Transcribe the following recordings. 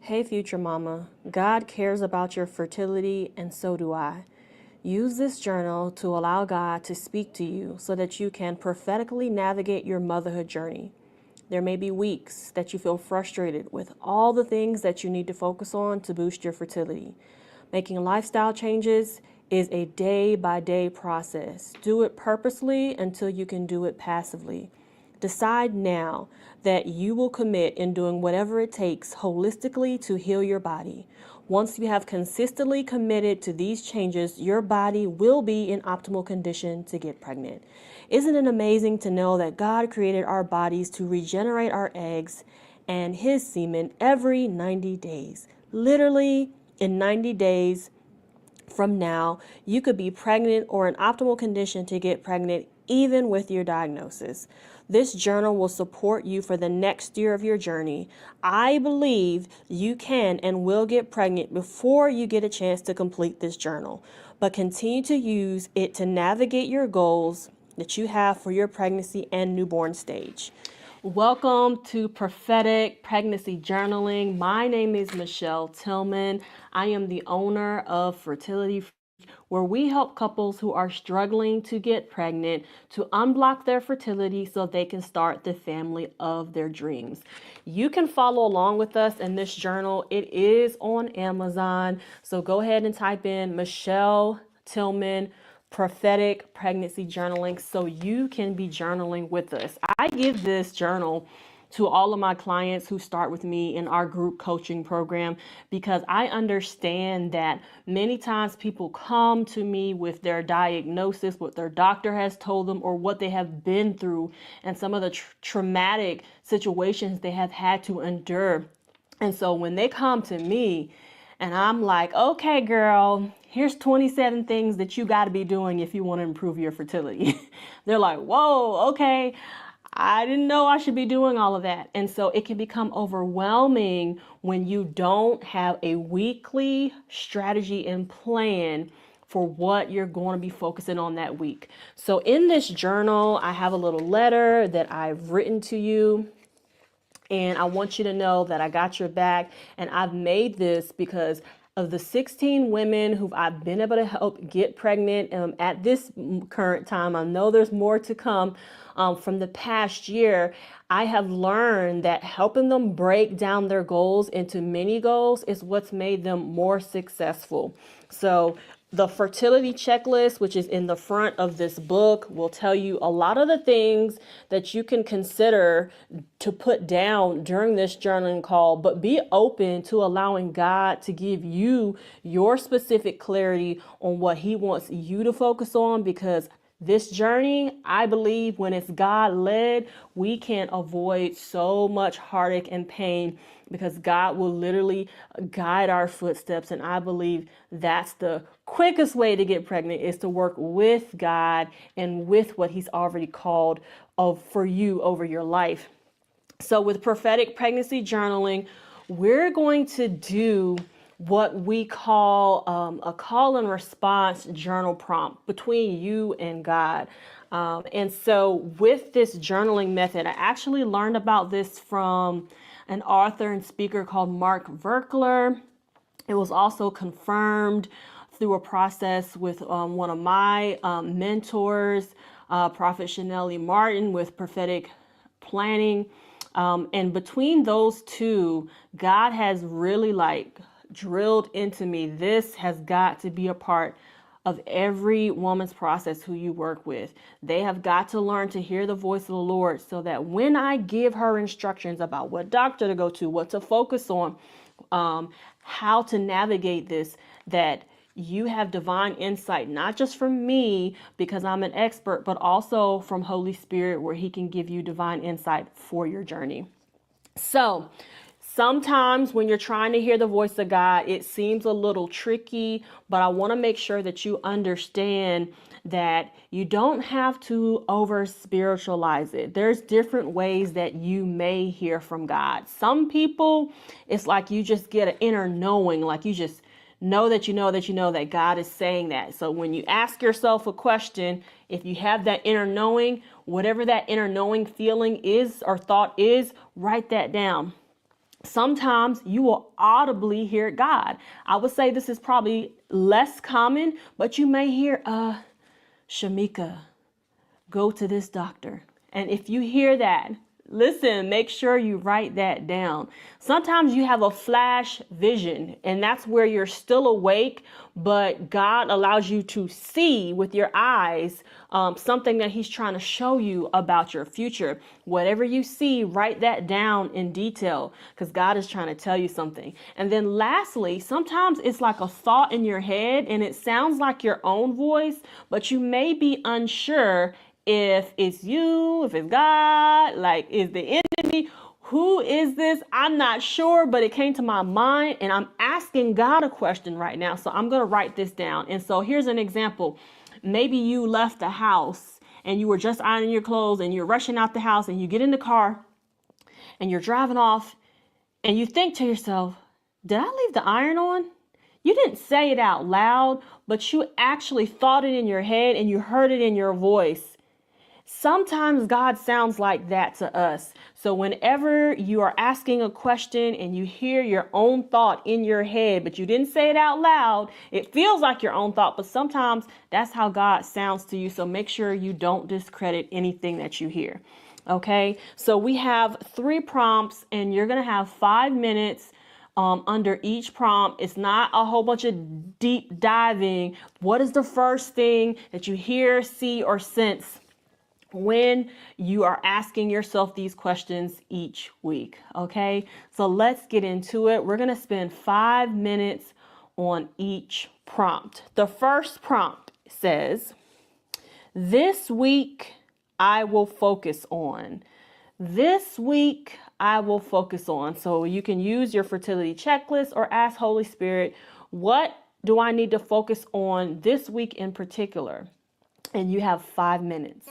Hey, future mama, God cares about your fertility, and so do I. Use this journal to allow God to speak to you so that you can prophetically navigate your motherhood journey. There may be weeks that you feel frustrated with all the things that you need to focus on to boost your fertility. Making lifestyle changes is a day by day process. Do it purposely until you can do it passively. Decide now that you will commit in doing whatever it takes holistically to heal your body. Once you have consistently committed to these changes, your body will be in optimal condition to get pregnant. Isn't it amazing to know that God created our bodies to regenerate our eggs and His semen every 90 days? Literally, in 90 days from now, you could be pregnant or in optimal condition to get pregnant, even with your diagnosis. This journal will support you for the next year of your journey. I believe you can and will get pregnant before you get a chance to complete this journal, but continue to use it to navigate your goals that you have for your pregnancy and newborn stage. Welcome to Prophetic Pregnancy Journaling. My name is Michelle Tillman. I am the owner of Fertility, where we help couples who are struggling to get pregnant to unblock their fertility so they can start the family of their dreams. You can follow along with us in this journal. It is on Amazon. So go ahead and type in Michelle Tillman Prophetic Pregnancy Journaling so you can be journaling with us. I give this journal to all of my clients who start with me in our group coaching program because I understand that many times people come to me with their diagnosis, what their doctor has told them, or what they have been through, and some of the traumatic situations they have had to endure. And so when they come to me, and I'm like, okay, girl, here's 27 things that you got to be doing if you want to improve your fertility. They're like, whoa, okay. I didn't know I should be doing all of that. And so it can become overwhelming when you don't have a weekly strategy and plan for what you're going to be focusing on that week. So in this journal, I have a little letter that I've written to you. And I want you to know that I got your back. And I've made this because of the 16 women who I've been able to help get pregnant at this current time. I know there's more to come from the past year. I have learned that helping them break down their goals into mini goals is what's made them more successful. So the fertility checklist, which is in the front of this book, will tell you a lot of the things that you can consider to put down during this journaling call, but be open to allowing God to give you your specific clarity on what He wants you to focus on, because this journey, I believe when it's God led, we can avoid so much heartache and pain because God will literally guide our footsteps. And I believe that's the quickest way to get pregnant, is to work with God and with what He's already called for you over your life. So with prophetic pregnancy journaling, we're going to do what we call a call and response journal prompt between you and God. And so with this journaling method, I actually learned about this from an author and speaker called Mark Verkler. It was also confirmed through a process with one of my mentors, Prophet Chanelli Martin, with prophetic planning. And between those two, God has really drilled into me. This has got to be a part of every woman's process who you work with. They have got to learn to hear the voice of the Lord so that when I give her instructions about what doctor to go to, what to focus on, how to navigate this, that you have divine insight, not just from me because I'm an expert, but also from Holy Spirit, where He can give you divine insight for your journey. So sometimes when you're trying to hear the voice of God, it seems a little tricky, but I want to make sure that you understand that you don't have to over spiritualize it. There's different ways that you may hear from God. Some people, it's like you just get an inner knowing, like you just know that you know that you know that God is saying that. So when you ask yourself a question, if you have that inner knowing, whatever that inner knowing feeling is or thought is, write that down. Sometimes you will audibly hear God. I would say this is probably less common, but you may hear, Shamika, go to this doctor. And if you hear that, listen, make sure you write that down. Sometimes you have a flash vision, and that's where you're still awake, but God allows you to see with your eyes something that he's trying to show you about your future. Whatever you see, write that down in detail, because God is trying to tell you something. And then lastly, sometimes it's like a thought in your head and it sounds like your own voice, but you may be unsure if it's you, if it's God, like, is the enemy, who is this? I'm not sure, but it came to my mind and I'm asking God a question right now. So I'm going to write this down. And so here's an example. Maybe you left the house and you were just ironing your clothes and you're rushing out the house and you get in the car and you're driving off and you think to yourself, did I leave the iron on? You didn't say it out loud, but you actually thought it in your head and you heard it in your voice. Sometimes God sounds like that to us. So whenever you are asking a question and you hear your own thought in your head, but you didn't say it out loud, it feels like your own thought, but sometimes that's how God sounds to you. So make sure you don't discredit anything that you hear. Okay, so we have 3 prompts and you're going to have 5 minutes under each prompt. It's not a whole bunch of deep diving. What is the first thing that you hear, see, or sense when you are asking yourself these questions each week? Okay, so let's get into it. We're going to spend 5 minutes on each prompt. The first prompt says, this week I will focus on. This week I will focus on. So you can use your fertility checklist or ask Holy Spirit, what do I need to focus on this week in particular? And you have 5 minutes.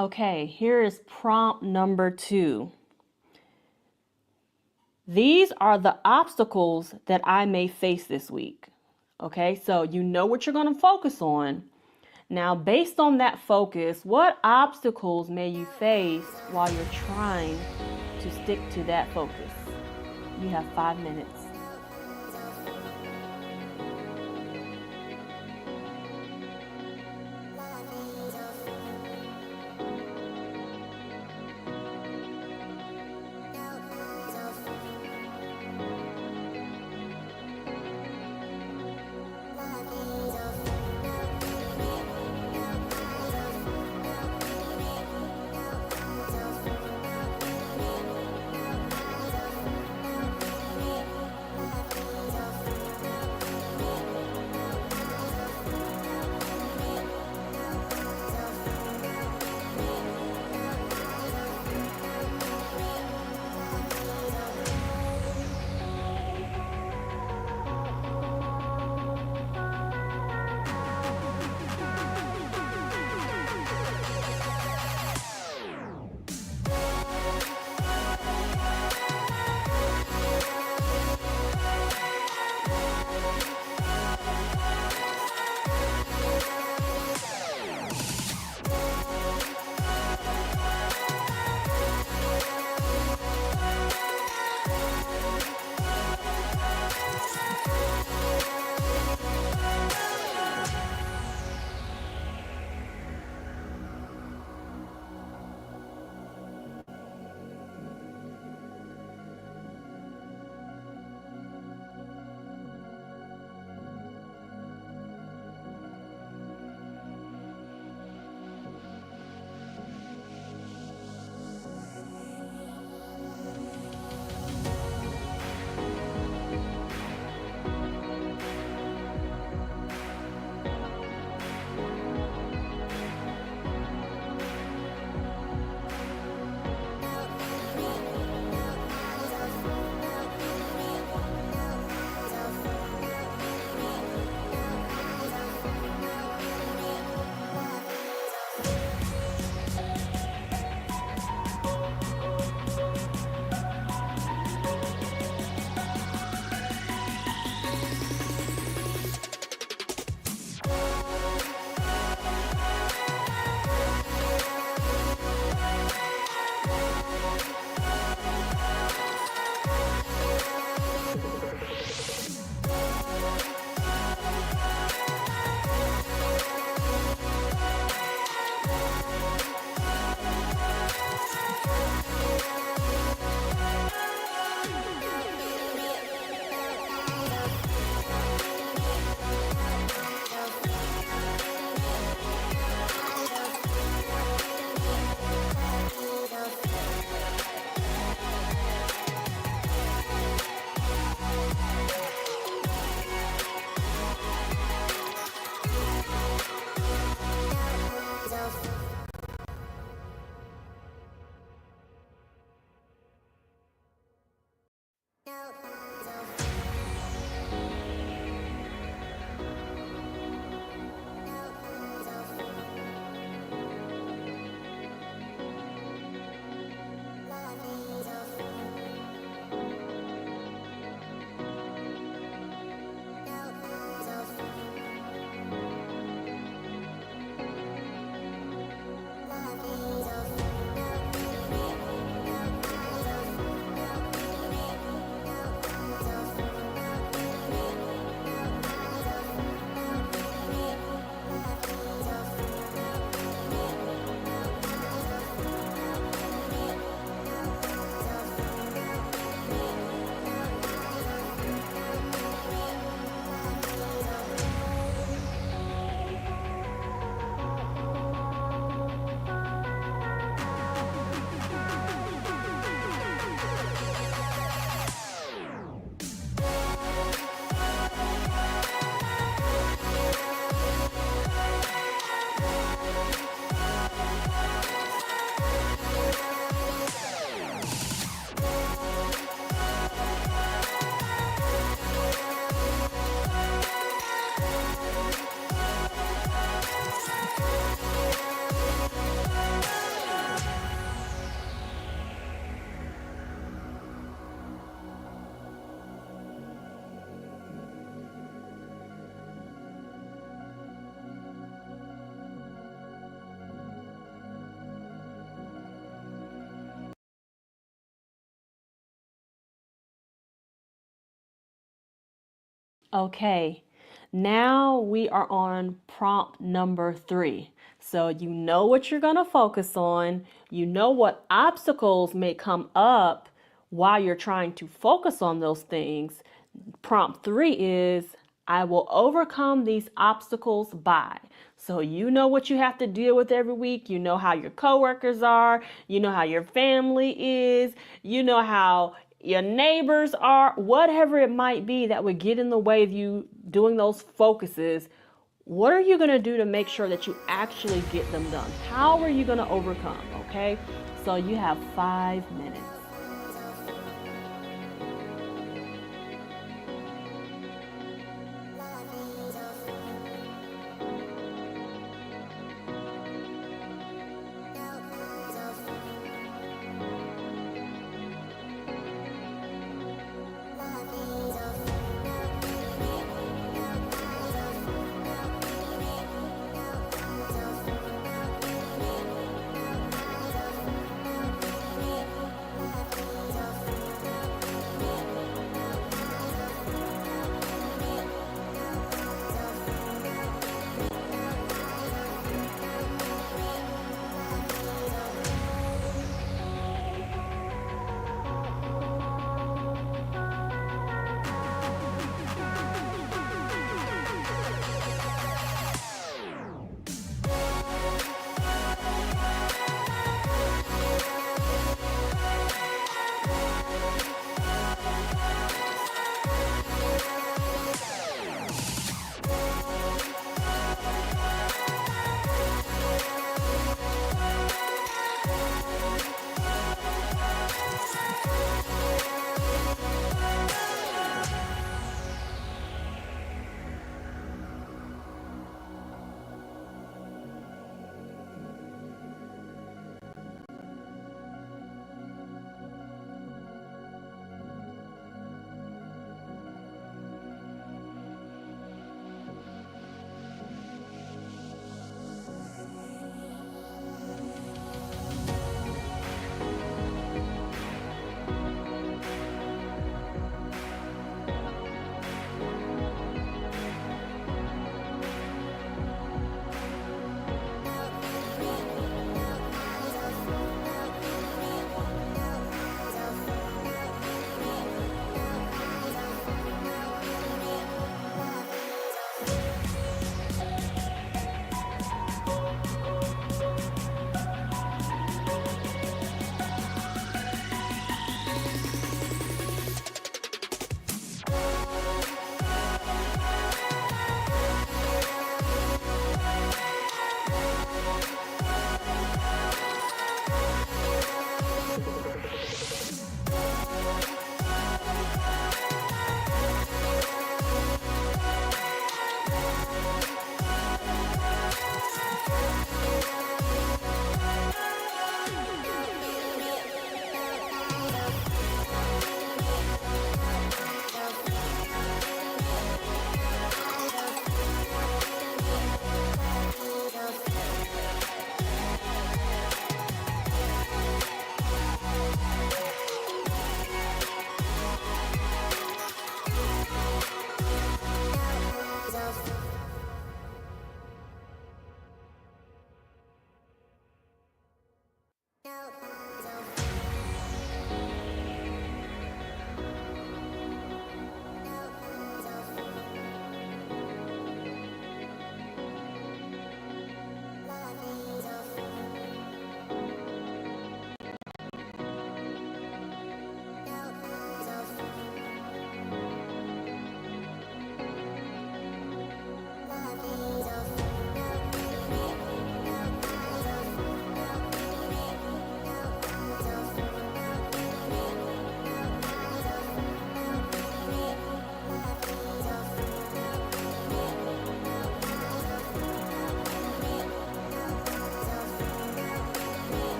Okay, here is prompt number 2. These are the obstacles that I may face this week. Okay, so you know what you're going to focus on. Now, based on that focus, what obstacles may you face while you're trying to stick to that focus? You have 5 minutes. Okay, now we are on prompt number 3. So you know what you're going to focus on. You know what obstacles may come up while you're trying to focus on those things. Prompt 3 is, I will overcome these obstacles by. So you know what you have to deal with every week. You know how your coworkers are. You know how your family is. You know how your neighbors are. Whatever it might be that would get in the way of you doing those focuses. What are you going to do to make sure that you actually get them done? How are you going to overcome? Okay, so you have 5 minutes.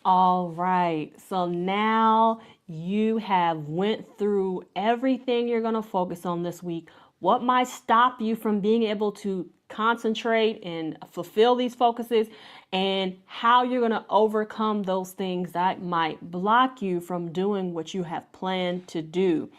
All right, so now you have went through everything you're going to focus on this week. What might stop you from being able to concentrate and fulfill these focuses, and how you're going to overcome those things that might block you from doing what you have planned to do.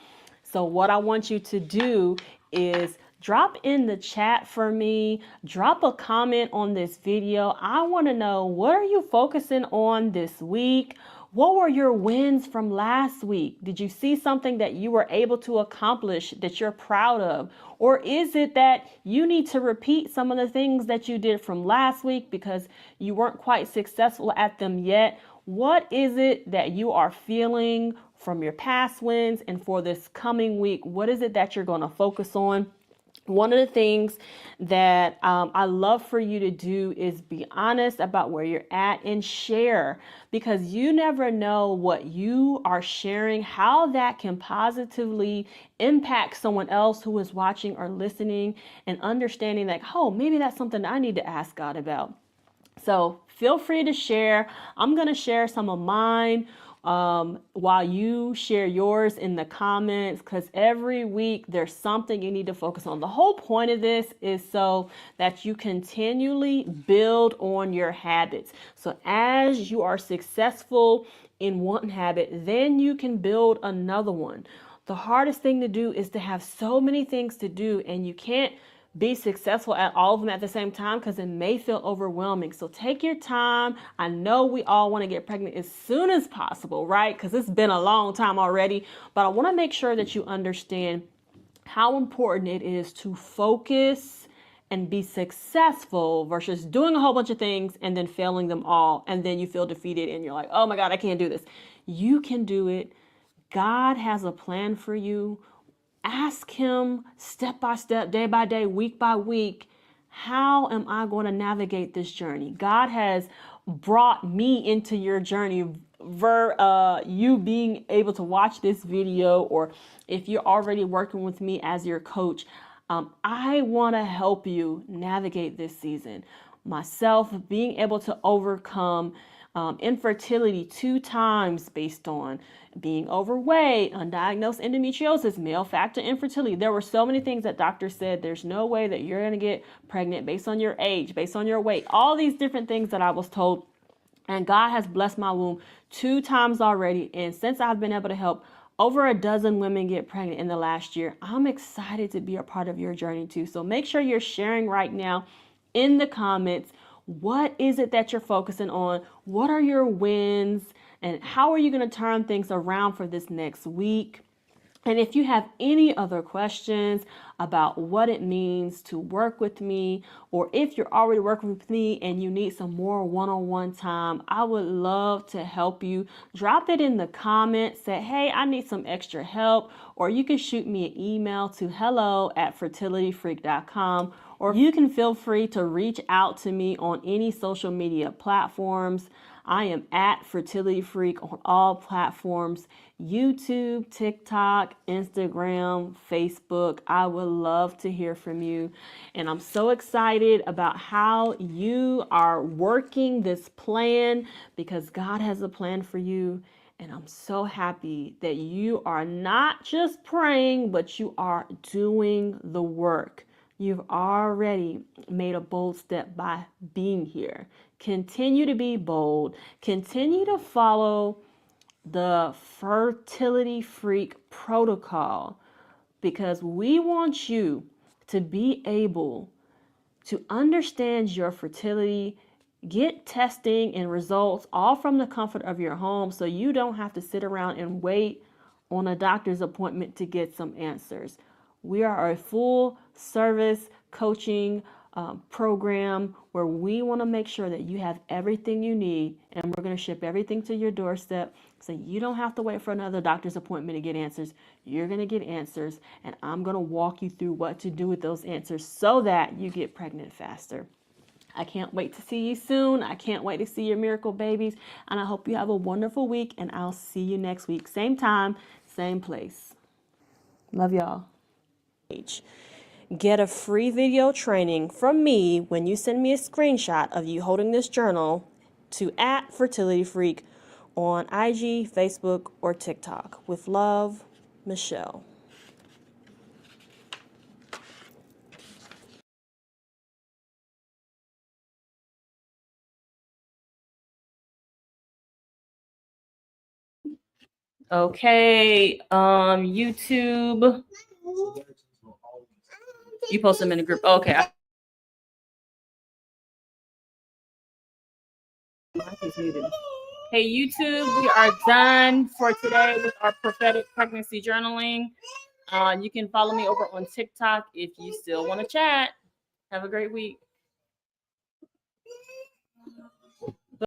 So what I want you to do is drop in the chat for me, drop a comment on this video. I want to know, what are you focusing on this week? What were your wins from last week? Did you see something that you were able to accomplish that you're proud of? Or is it that you need to repeat some of the things that you did from last week because you weren't quite successful at them yet? What is it that you are feeling from your past wins, and for this coming week, what is it that you're going to focus on? One of the things that I love for you to do is be honest about where you're at and share, because you never know what you are sharing, how that can positively impact someone else who is watching or listening, and understanding like, oh, maybe that's something I need to ask God about. So feel free to share. I'm going to share some of mine while you share yours in the comments, because every week there's something you need to focus on. The whole point of this is so that you continually build on your habits. So as you are successful in one habit, then you can build another one. The hardest thing to do is to have so many things to do, and you can't be successful at all of them at the same time because it may feel overwhelming. So take your time. I know we all want to get pregnant as soon as possible, right? Because it's been a long time already. But I want to make sure that you understand how important it is to focus and be successful versus doing a whole bunch of things and then failing them all. And then you feel defeated and you're like, oh my God, I can't do this. You can do it. God has a plan for you. Ask him step by step, day by day, week by week, how am I going to navigate this journey? God has brought me into your journey. You being able to watch this video, or if you're already working with me as your coach, I want to help you navigate this season. Myself, being able to overcome infertility 2 times based on being overweight, undiagnosed endometriosis, male factor infertility. There were so many things that doctors said, there's no way that you're going to get pregnant based on your age, based on your weight, all these different things that I was told. And God has blessed my womb 2 times already. And since I've been able to help over a dozen women get pregnant in the last year, I'm excited to be a part of your journey too. So make sure you're sharing right now in the comments. What is it that you're focusing on? What are your wins? And how are you going to turn things around for this next week? And if you have any other questions about what it means to work with me, or if you're already working with me and you need some more one-on-one time, I would love to help you. Drop it in the comments. Say, hey, I need some extra help. Or you can shoot me an email to hello@fertilityfreak.com. Or you can feel free to reach out to me on any social media platforms. I am at Fertility Freak on all platforms: YouTube, TikTok, Instagram, Facebook. I would love to hear from you. And I'm so excited about how you are working this plan, because God has a plan for you. And I'm so happy that you are not just praying, but you are doing the work. You've already made a bold step by being here. Continue to be bold. Continue to follow the Fertility Freak protocol, because we want you to be able to understand your fertility, get testing and results all from the comfort of your home, so you don't have to sit around and wait on a doctor's appointment to get some answers. We are a full service coaching program where we want to make sure that you have everything you need, and we're going to ship everything to your doorstep, so you don't have to wait for another doctor's appointment to get answers. You're going to get answers, and I'm going to walk you through what to do with those answers so that you get pregnant faster. I can't wait to see you soon. I can't wait to see your miracle babies, and I hope you have a wonderful week, and I'll see you next week. Same time, same place. Love y'all. Get a free video training from me when you send me a screenshot of you holding this journal to @FertilityFreak on IG, Facebook, or TikTok. With love, Michelle. Okay, YouTube. You post them in the group. Okay. Hey, YouTube, we are done for today with our prophetic pregnancy journaling. You can follow me over on TikTok if you still want to chat. Have a great week.